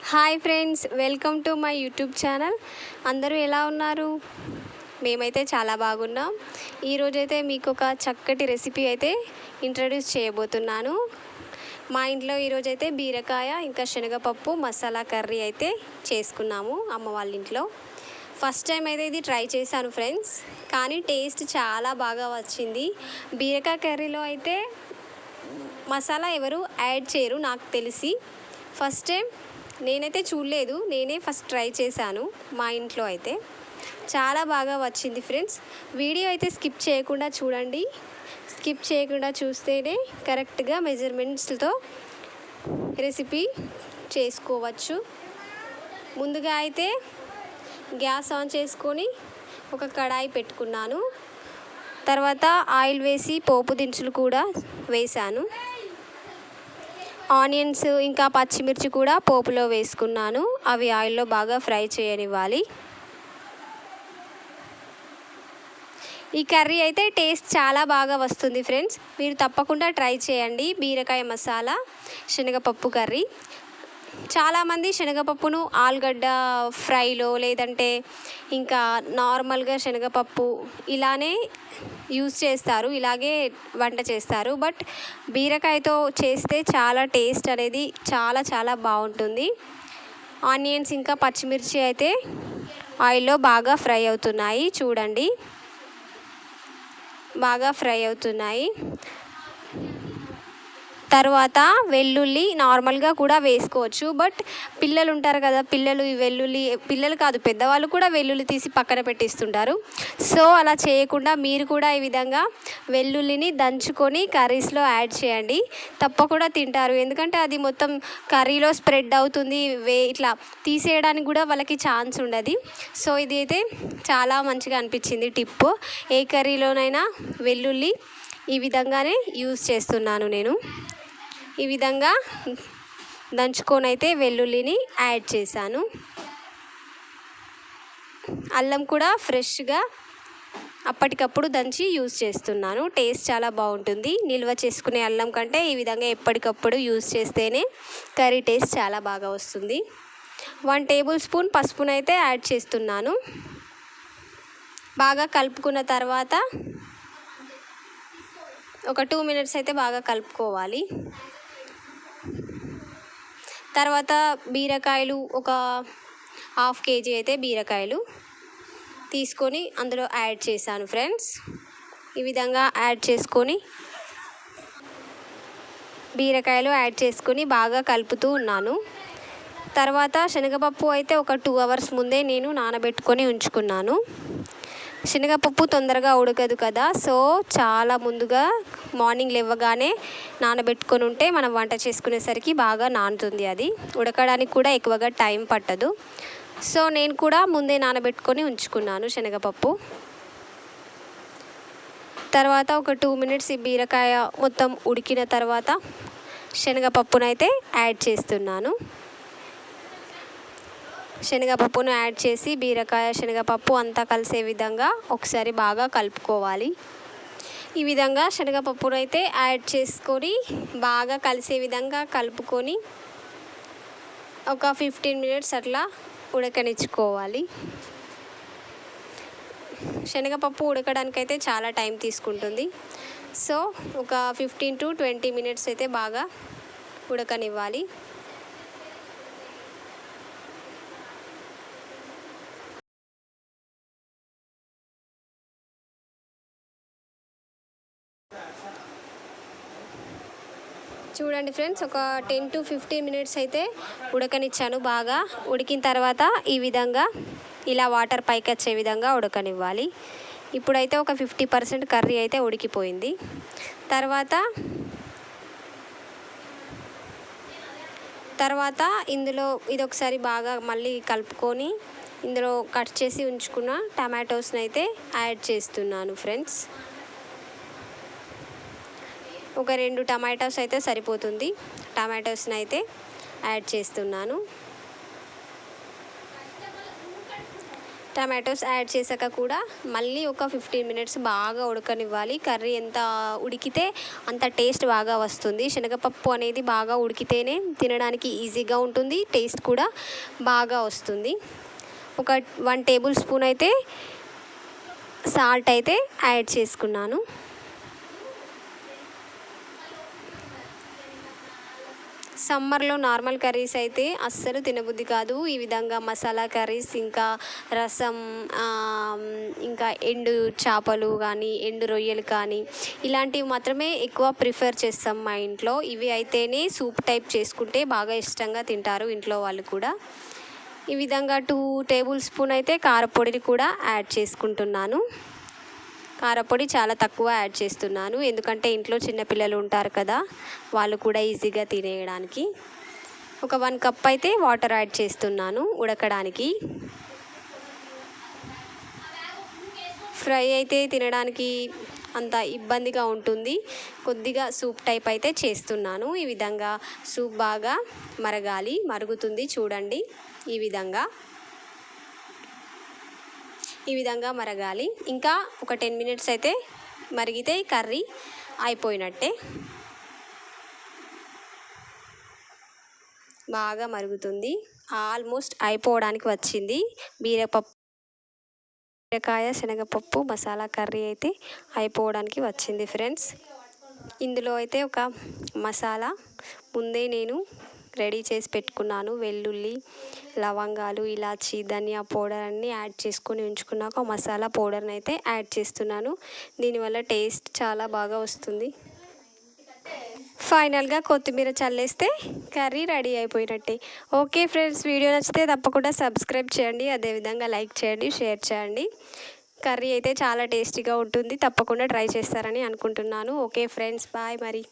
Hi friends, welcome to my YouTube channel. అందరూ ఎలా ఉన్నారు? మేమైతే చాలా బాగున్నాం. ఈరోజైతే మీకు ఒక చక్కటి రెసిపీ అయితే ఇంట్రడ్యూస్ చేయబోతున్నాను. మా ఇంట్లో ఈరోజైతే బీరకాయ ఇంకా శనగపప్పు మసాలా కర్రీ అయితే చేసుకున్నాము అమ్మ వాళ్ళ ఇంట్లో. ఫస్ట్ టైం అయితే ఇది ట్రై చేశాను ఫ్రెండ్స్, కానీ టేస్ట్ చాలా బాగా వచ్చింది. బీరకాయ కర్రీలో అయితే మసాలా ఎవరు యాడ్ చేయరు నాకు తెలిసి. ఫస్ట్ టైం నేనైతే చూడలేదు, నేనే ఫస్ట్ ట్రై చేశాను మా ఇంట్లో అయితే. చాలా బాగా వచ్చింది ఫ్రెండ్స్. వీడియో అయితే స్కిప్ చేయకుండా చూడండి. స్కిప్ చేయకుండా చూస్తేనే కరెక్ట్గా మెజర్మెంట్స్తో రెసిపీ చేసుకోవచ్చు. ముందుగా అయితే గ్యాస్ ఆన్ చేసుకొని ఒక కడాయి పెట్టుకున్నాను. తర్వాత ఆయిల్ వేసి పోపు దినుసులు కూడా వేశాను. ఆనియన్స్ ఇంకా పచ్చిమిర్చి కూడా పోపులో వేసుకున్నాను. అవి ఆయిల్లో బాగా ఫ్రై చేయనివ్వాలి. ఈ కర్రీ అయితే టేస్ట్ చాలా బాగా వస్తుంది ఫ్రెండ్స్. మీరు తప్పకుండా ట్రై చేయండి బీరకాయ మసాలా శనగపప్పు కర్రీ. చాలామంది శనగపప్పును ఆలుగడ్డ ఫ్రైలో లేదంటే ఇంకా నార్మల్గా శనగపప్పు ఇలానే యూస్ చేస్తారు, ఇలాగే వంట చేస్తారు. బట్ బీరకాయతో చేస్తే చాలా టేస్ట్ అనేది చాలా చాలా బాగుంటుంది. ఆనియన్స్ ఇంకా పచ్చిమిర్చి అయితే ఆయిల్లో బాగా ఫ్రై అవుతున్నాయి. చూడండి, బాగా ఫ్రై అవుతున్నాయి. తర్వాత వెల్లుల్లి నార్మల్గా కూడా వేసుకోవచ్చు. బట్ పిల్లలు ఉంటారు కదా, పిల్లలు ఈ వెల్లుల్లి, పిల్లలు కాదు పెద్దవాళ్ళు కూడా వెల్లుల్లి తీసి పక్కన పెట్టిస్తుంటారు. సో అలా చేయకుండా మీరు కూడా ఈ విధంగా వెల్లుల్లిని దంచుకొని కర్రీస్లో యాడ్ చేయండి. తప్పకుండా తింటారు, ఎందుకంటే అది మొత్తం కర్రీలో స్ప్రెడ్ అవుతుంది. ఇట్లా తీసేయడానికి కూడా వాళ్ళకి ఛాన్స్ ఉండదు. సో ఇది అయితే చాలా మంచిగా అనిపించింది టిప్. ఏ కర్రీలోనైనా వెల్లుల్లి ఈ విధంగానే యూస్ చేస్తున్నాను నేను. ఈ విధంగా దంచుకొని అయితే వెల్లుల్లిని యాడ్ చేశాను. అల్లం కూడా ఫ్రెష్గా అప్పటికప్పుడు దంచి యూస్ చేస్తున్నాను. టేస్ట్ చాలా బాగుంటుంది. నిల్వ చేసుకునే అల్లం కంటే ఈ విధంగా ఎప్పటికప్పుడు యూస్ చేస్తేనే కర్రీ టేస్ట్ చాలా బాగా వస్తుంది. 1 టేబుల్ స్పూన్ పసుపునైతే యాడ్ చేస్తున్నాను. బాగా కలుపుకున్న తర్వాత ఒక 2 మినిట్స్ అయితే బాగా కలుపుకోవాలి. తర్వాత బీరకాయలు ఒక 1/2 కేజీ అయితే బీరకాయలు తీసుకొని అందులో యాడ్ చేశాను ఫ్రెండ్స్. ఈ విధంగా యాడ్ చేసుకొని బీరకాయలు యాడ్ చేసుకొని బాగా కలుపుతూ ఉన్నాను. తర్వాత శనగపప్పు అయితే ఒక 2 అవర్స్ ముందే నేను నానబెట్టుకొని ఉంచుకున్నాను. శనగపప్పు తొందరగా ఉడకదు కదా, సో చాలా ముందుగా మార్నింగ్ లేవగానే నానబెట్టుకొని ఉంటే మనం వంట చేసుకునేసరికి బాగా నానుతుంది. అది ఉడకడానికి కూడా ఎక్కువగా టైం పట్టదు. సో నేను కూడా ముందే నానబెట్టుకొని ఉంచుకున్నాను శనగపప్పు. తర్వాత ఒక 2 మినిట్స్ ఈ బీరకాయ మొత్తం ఉడికిన తర్వాత శనగపప్పునైతే యాడ్ చేస్తున్నాను. శనగపప్పును యాడ్ చేసి బీరకాయ శనగపప్పు అంతా కలిసే విధంగా ఒకసారి బాగా కలుపుకోవాలి. ఈ విధంగా శనగపప్పును అయితే యాడ్ చేసుకొని బాగా కలిసే విధంగా కలుపుకొని ఒక 15 మినిట్స్ అట్లా ఉడకనిచ్చుకోవాలి. శనగపప్పు ఉడకడానికైతే చాలా టైం తీసుకుంటుంది. సో ఒక 15 to 20 మినిట్స్ అయితే బాగా ఉడకనివ్వాలి. చూడండి ఫ్రెండ్స్, ఒక 10 to 15 మినిట్స్ అయితే ఉడకనిచ్చాను. బాగా ఉడికిన తర్వాత ఈ విధంగా ఇలా వాటర్ పైకి వచ్చే విధంగా ఉడకనివ్వాలి. ఇప్పుడైతే ఒక 50% కర్రీ అయితే ఉడికిపోయింది. తర్వాత ఇందులో ఇది ఒకసారి బాగా మళ్ళీ కలుపుకొని ఇందులో కట్ చేసి ఉంచుకున్న టమాటోస్ని అయితే యాడ్ చేస్తున్నాను ఫ్రెండ్స్. ఒక 2 టమాటోస్ అయితే సరిపోతుంది. టమాటోస్ని అయితే యాడ్ చేస్తున్నాను. టమాటోస్ యాడ్ చేశాక కూడా మళ్ళీ ఒక 15 మినిట్స్ బాగా ఉడకనివ్వాలి. కర్రీ ఎంత ఉడికితే అంత టేస్ట్ బాగా వస్తుంది. శనగపప్పు అనేది బాగా ఉడికితేనే తినడానికి ఈజీగా ఉంటుంది, టేస్ట్ కూడా బాగా వస్తుంది. ఒక 1 టేబుల్ స్పూన్ అయితే సాల్ట్ అయితే యాడ్ చేసుకున్నాను. సమ్మర్లో నార్మల్ కర్రీస్ అయితే అస్సలు తినబుద్ధి కాదు. ఈ విధంగా మసాలా కర్రీస్, ఇంకా రసం, ఇంకా ఎండు చేపలు కానీ, ఎండు రొయ్యలు కానీ ఇలాంటివి మాత్రమే ఎక్కువ ప్రిఫర్ చేస్తాం మా ఇంట్లో. ఇవి అయితేనే సూప్ టైప్ చేసుకుంటే బాగా ఇష్టంగా తింటారు ఇంట్లో వాళ్ళు కూడా. ఈ విధంగా 2 టేబుల్ స్పూన్ అయితే కారపొడిని కూడా యాడ్ చేసుకుంటున్నాను. కారపొడి చాలా తక్కువ యాడ్ చేస్తున్నాను, ఎందుకంటే ఇంట్లో చిన్నపిల్లలు ఉంటారు కదా, వాళ్ళు కూడా ఈజీగా తినేయడానికి. ఒక 1 కప్ అయితే వాటర్ యాడ్ చేస్తున్నాను ఉడకడానికి. ఫ్రై అయితే తినడానికి అంత ఇబ్బందిగా ఉంటుంది, కొద్దిగా సూప్ టైప్ అయితే చేస్తున్నాను. ఈ విధంగా సూప్ బాగా మరగాలి, మరుగుతుంది చూడండి. ఈ విధంగా మరగాలి. ఇంకా ఒక 10 మినిట్స్ అయితే మరిగితే కర్రీ అయిపోయినట్టే. బాగా మరుగుతుంది, ఆల్మోస్ట్ అయిపోవడానికి వచ్చింది. బీరకాయ శనగపప్పు మసాలా కర్రీ అయితే అయిపోవడానికి వచ్చింది ఫ్రెండ్స్. ఇందులో అయితే ఒక మసాలా ముందే నేను రెడీ చేసి పెట్టుకున్నాను. వెల్లుల్లి, లవంగాలు, ఇలాచి, ధనియా పౌడర్ అన్నీ యాడ్ చేసుకొని ఉంచుకున్నాక మసాలా పౌడర్ని అయితే యాడ్ చేస్తున్నాను. దీనివల్ల టేస్ట్ చాలా బాగా వస్తుంది. ఫైనల్గా కొత్తిమీర చల్లేస్తే కర్రీ రెడీ అయిపోయినట్టే. ఓకే ఫ్రెండ్స్, వీడియో నచ్చితే తప్పకుండా సబ్స్క్రైబ్ చేయండి, అదేవిధంగా లైక్ చేయండి, షేర్ చేయండి. కర్రీ అయితే చాలా టేస్టీగా ఉంటుంది, తప్పకుండా ట్రై చేస్తారని అనుకుంటున్నాను. ఓకే ఫ్రెండ్స్, బాయ్ మరి.